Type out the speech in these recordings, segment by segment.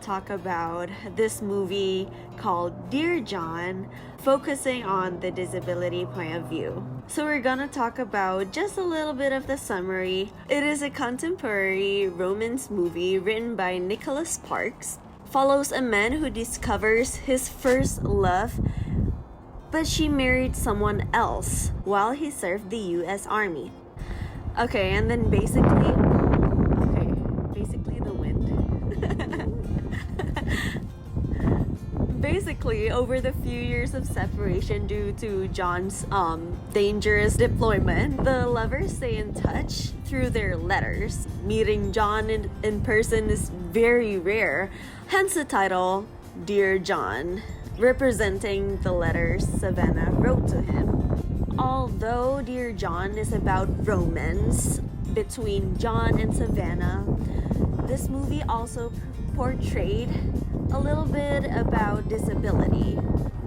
talk about this movie called Dear John, focusing on the disability point of view. So we're gonna talk about just a little bit of the summary. It is a contemporary romance movie written by Nicholas Sparks. Follows a man who discovers his first love, but she married someone else while he served the US Army. Okay, and then basically the wind. Basically, over the few years of separation due to John's dangerous deployment, the lovers stay in touch through their letters. Meeting John in person is very rare, hence the title Dear John, representing the letters Savannah wrote to him. Although Dear John is about romance between John and Savannah, this movie also portrayed a little bit about disability.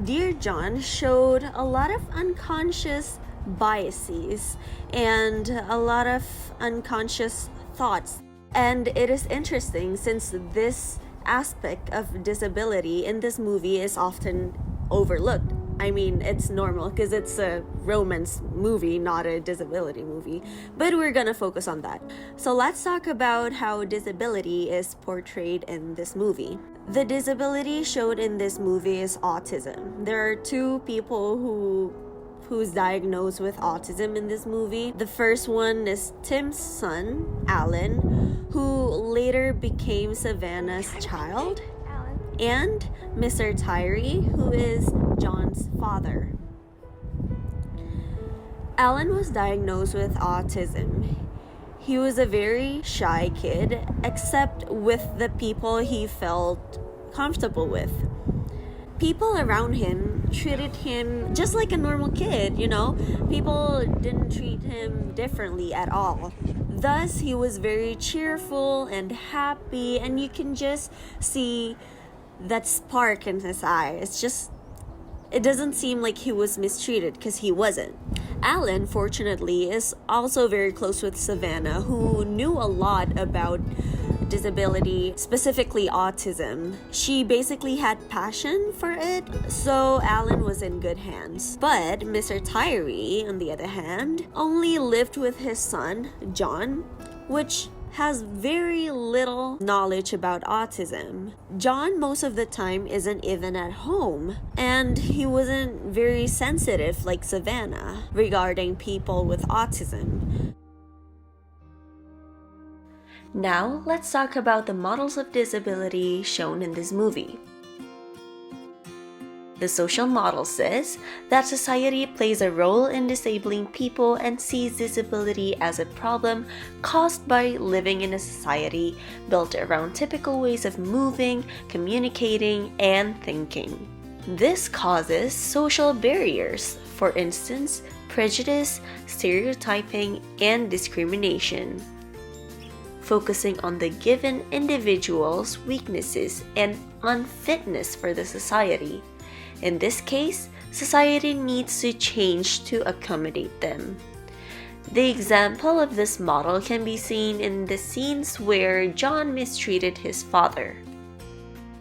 Dear John showed a lot of unconscious biases and a lot of unconscious thoughts. And it is interesting since this aspect of disability in this movie is often overlooked. I mean, it's normal because it's a romance movie, not a disability movie. But we're gonna focus on that. So let's talk about how disability is portrayed in this movie. The disability showed in this movie is autism. There are two people who's diagnosed with autism in this movie. The first one is Tim's son, Alan, who later became Savannah's child, and Mr. Tyree, who is John's father. Alan was diagnosed with autism. He was a very shy kid, except with the people he felt comfortable with. People around him treated him just like a normal kid, you know? People didn't treat him differently at all. Thus, he was very cheerful and happy, and you can just see that spark in his eye. It doesn't seem like he was mistreated because he wasn't. Alan, fortunately, is also very close with Savannah, who knew a lot about disability, specifically autism. She basically had passion for it, so Alan was in good hands. But Mr. Tyree, on the other hand, only lived with his son, John, which has very little knowledge about autism. John most of the time isn't even at home, and he wasn't very sensitive like Savannah regarding people with autism. Now, let's talk about the models of disability shown in this movie. The social model says that society plays a role in disabling people and sees disability as a problem caused by living in a society built around typical ways of moving, communicating, and thinking. This causes social barriers, for instance, prejudice, stereotyping, and discrimination. Focusing on the given individual's weaknesses and unfitness for the society. In this case, society needs to change to accommodate them. The example of this model can be seen in the scenes where John mistreated his father.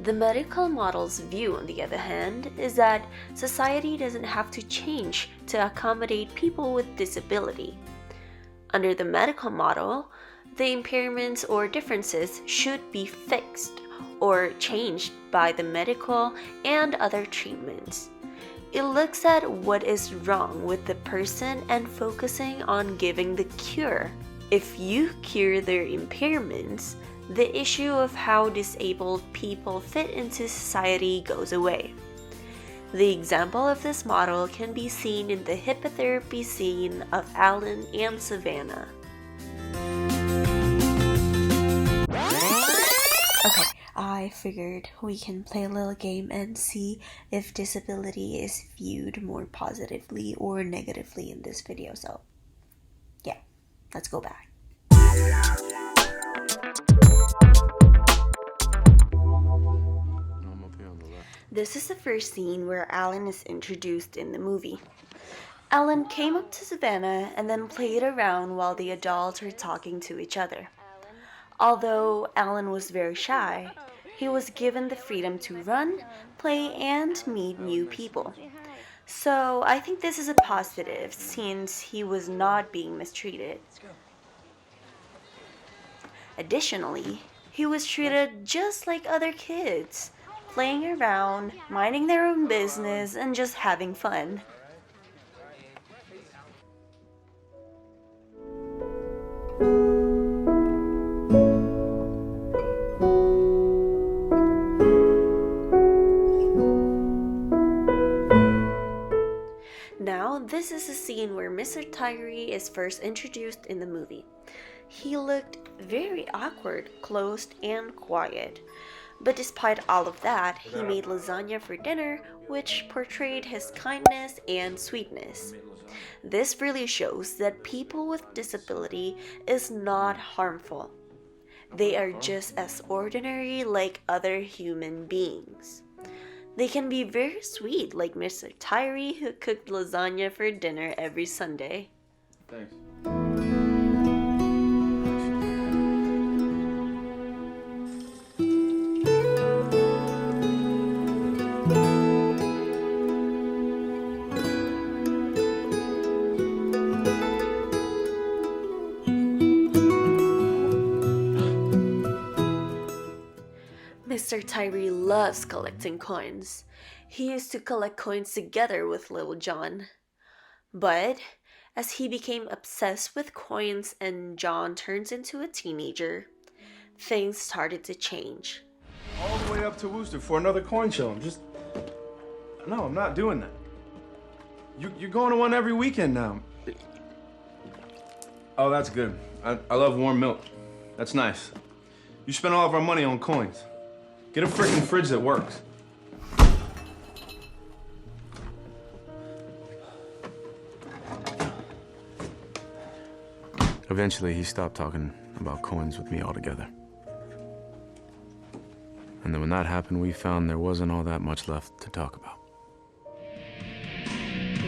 The medical model's view, on the other hand, is that society doesn't have to change to accommodate people with disability. Under the medical model, the impairments or differences should be fixed or changed by the medical and other treatments. It looks at what is wrong with the person and focusing on giving the cure. If you cure their impairments, the issue of how disabled people fit into society goes away. The example of this model can be seen in the hippotherapy scene of Alan and Savannah. Okay, I figured we can play a little game and see if disability is viewed more positively or negatively in this video. So, yeah, let's go back. This is the first scene where Alan is introduced in the movie. Alan came up to Savannah and then played around while the adults were talking to each other. Although Alan was very shy, He was given the freedom to run, play, and meet new people. So I think this is a positive since he was not being mistreated. Additionally, he was treated just like other kids, playing around, minding their own business, and just having fun. Now, this is a scene where Mr. Tyree is first introduced in the movie. He looked very awkward, closed, and quiet. But despite all of that, he made lasagna for dinner, which portrayed his kindness and sweetness. This really shows that people with disability is not harmful. They are just as ordinary like other human beings. They can be very sweet, like Mr. Tyree, who cooked lasagna for dinner every Sunday. Thanks. Mr. Tyree loves collecting coins. He used to collect coins together with Little John. But as he became obsessed with coins and John turns into a teenager, things started to change. All the way up to Worcester for another coin show. No, I'm not doing that. You're going to one every weekend now. Oh, that's good. I love warm milk. That's nice. You spend all of our money on coins. Get a freaking fridge that works. Eventually, he stopped talking about coins with me altogether. And then when that happened, we found there wasn't all that much left to talk about.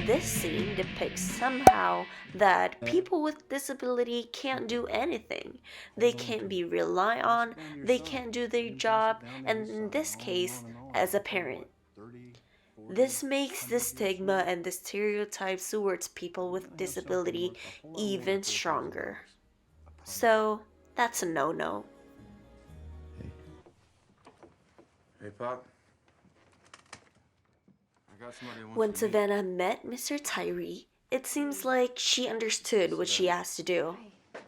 This scene depicts somehow that people with disability can't do anything. They can't be relied on, they can't do their job, and in this case, as a parent. This makes the stigma and the stereotypes towards people with disability even stronger. So, that's a no-no. Hey, Pop. When Savannah met Mr. Tyree, it seems like she understood what she has to do. Hi.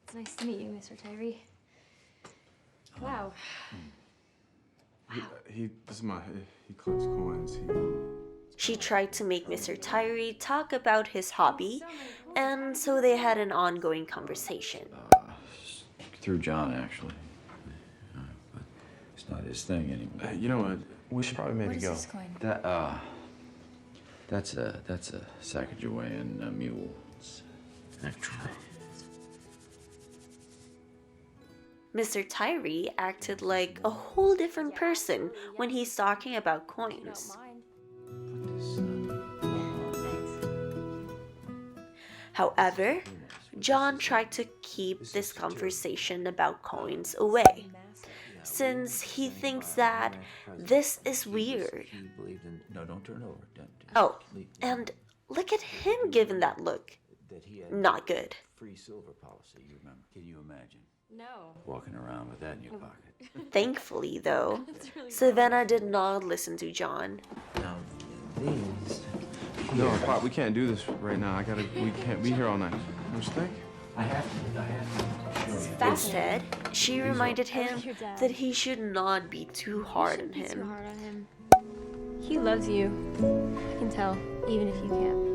It's nice to meet you, Mr. Tyree. Wow. He collects coins. She tried to make Mr. Tyree talk about his hobby, and so they had an ongoing conversation. Through John, actually. But it's not his thing anymore. You know what? We should probably maybe go. What is this coin? That's a Sacagawean mule. Actually. Mr. Tyree acted like a whole different person when he's talking about coins. However, John tried to keep this conversation about coins away, since he thinks that this is weird. No, don't turn over. Oh, and look at him giving that look. Not good. Free silver policy, you remember? Can you imagine? No. Walking around with that in your pocket. Thankfully, though, Savannah did not listen to John. Now, these... No, Pop, we can't do this right now. We can't be here all night. Don't you think? I have to. Instead, she reminded him that he should not be too hard on Too him. hard on him. He loves you. I can tell, even if you can't.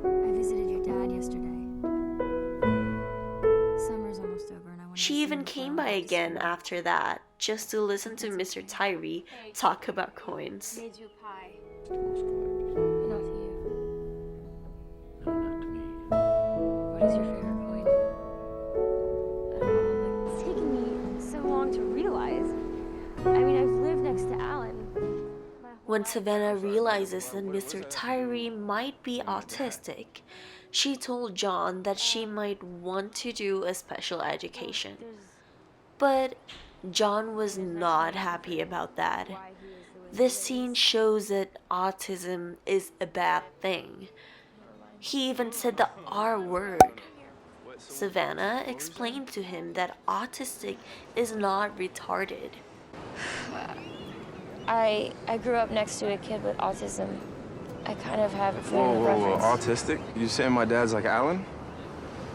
I visited your dad yesterday. Summer's almost over, and I want to She see even him came for by all again this. after that, just to listen to Mr. Tyree talk about coins. Made you a pie. Most collectors. But not to you. No, not to me. What is your favorite coin? I don't know. Like, it's taken me so long to realize. I mean, I've lived next to Alan. When Savannah realizes that Mr. Tyree might be autistic, she told John that she might want to do a special education. But John was not happy about that. This scene shows that autism is a bad thing. He even said the R word. Savannah explained to him that autistic is not retarded. I grew up next to a kid with autism. I kind of have a frame of Whoa, reference. autistic? You saying my dad's like Alan?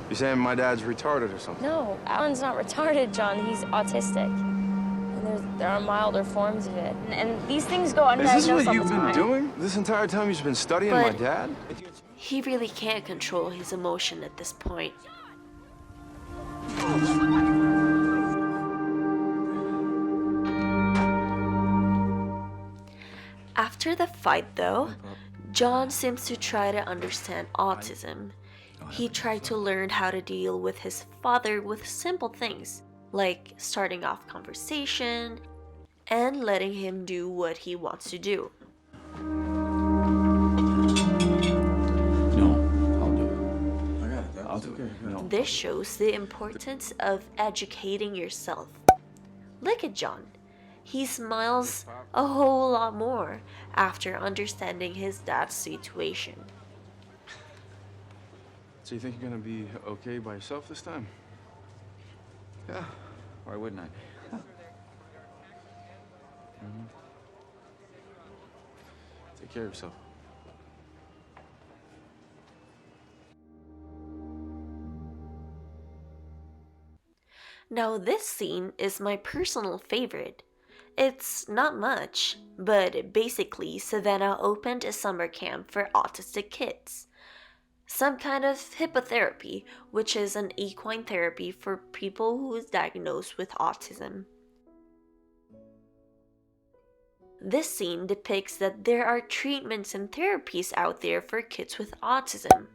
You saying my dad's retarded or something? No, Alan's not retarded, John. He's autistic. And there are milder forms of it. And these things go undiagnosed. Is this what all you've the been time. doing? This entire time you've been studying my But- dad? He really can't control his emotion at this point. After the fight, though, John seems to try to understand autism. He tried to learn how to deal with his father with simple things, like starting off conversation and letting him do what he wants to do. No, I'll do it. I got it. I'll do it. No. This shows the importance of educating yourself. Look at John. He smiles a whole lot more after understanding his dad's situation. So you think you're gonna be okay by yourself this time? Yeah. Why wouldn't I? Take care of yourself. Now this scene is my personal favorite. It's not much, but basically Savannah opened a summer camp for autistic kids. Some kind of hippotherapy, which is an equine therapy for people who is diagnosed with autism. This scene depicts that there are treatments and therapies out there for kids with autism.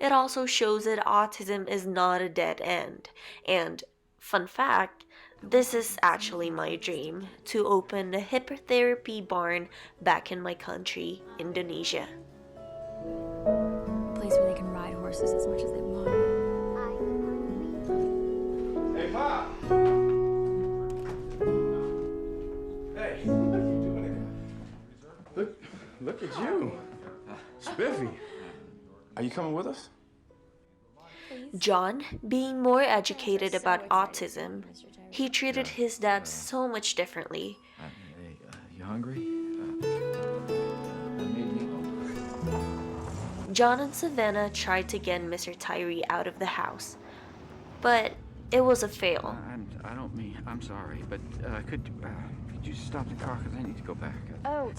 It also shows that autism is not a dead end, and fun fact, this is actually my dream, to open a hippotherapy barn back in my country, Indonesia. A place where they can ride horses as much as they want. Hey, Pop! Hey, what are you doing here? Look at you. Spiffy. Are you coming with us? John, being more educated about autism, he treated his dad so much differently. Hey, you hungry? I made meatloaf. John and Savannah tried to get Mr. Tyree out of the house, but it was a fail. I don't mean. I'm sorry, but could you stop the car? Because I need to go back. Oh,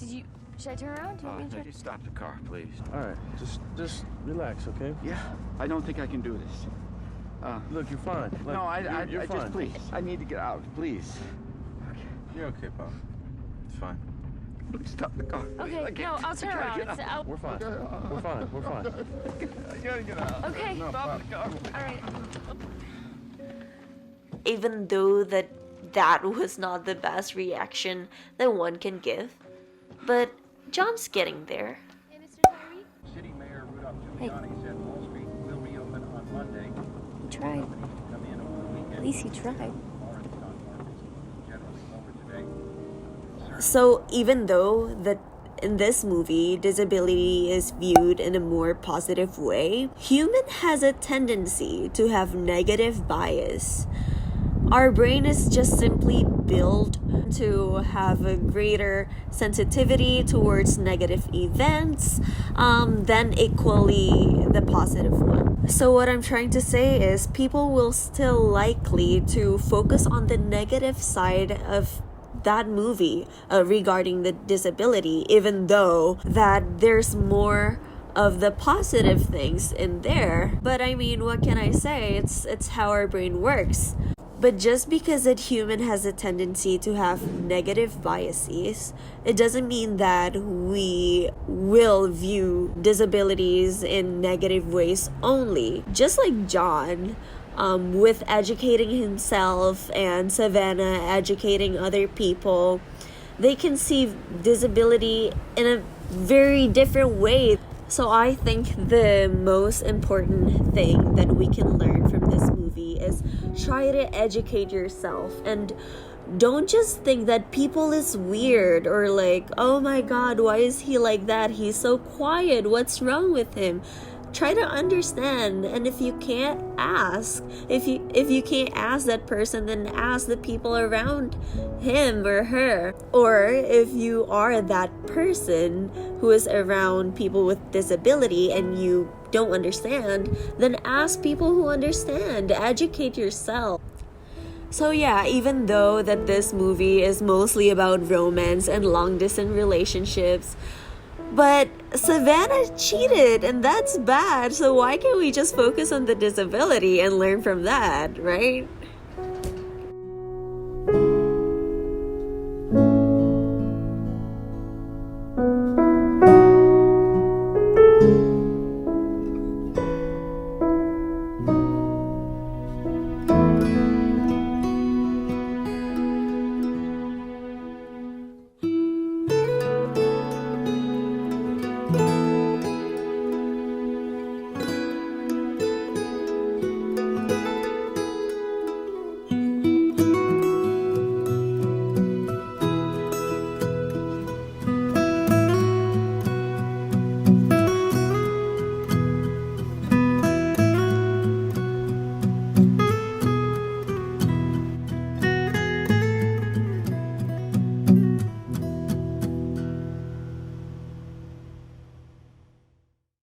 should I turn around? Do you want me to No, try? just stop the car, please. All right, just relax, okay? Yeah, I don't think I can do this. Look, you're fine. Look, No, I you're fine. just please. I need to get out, please. You're okay, Pop. It's fine. Please stop the car. Please. Okay, I can't- no, I'll turn I gotta around. get out. I'll- We're fine. We're fine. We're fine. I gotta get out. Okay. Stop the car. All right. Even though that was not the best reaction that one can give, but John's getting there. Hey, Mr. Tyree. City Mayor Rudolph Hey. Giuliani said Wall Street will reopen on Monday. He tried. Companies can come in over the weekend. At least he tried. Foreign stock markets generally lower today. So even though that in this movie disability is viewed in a more positive way, human has a tendency to have negative bias. Our brain is just simply built to have a greater sensitivity towards negative events than equally the positive one. So what I'm trying to say is people will still likely to focus on the negative side of that movie regarding the disability, even though that there's more of the positive things in there. But I mean, what can I say? It's how our brain works. But just because a human has a tendency to have negative biases, it doesn't mean that we will view disabilities in negative ways only. Just like John, with educating himself and Savannah educating other people, they can see disability in a very different way. So I think the most important thing that we can learn from this movie movie is try to educate yourself and don't just think that people is weird or like, oh my god, why is he like that? He's so quiet. What's wrong with him? Try to understand, and if you can't ask, if you can't ask that person, then ask the people around him or her. Or if you are that person who is around people with disability and you don't understand, then ask people who understand. Educate yourself. So yeah, even though that this movie is mostly about romance and long distance relationships, but Savannah cheated and that's bad. So why can't we just focus on the disability and learn from that, right?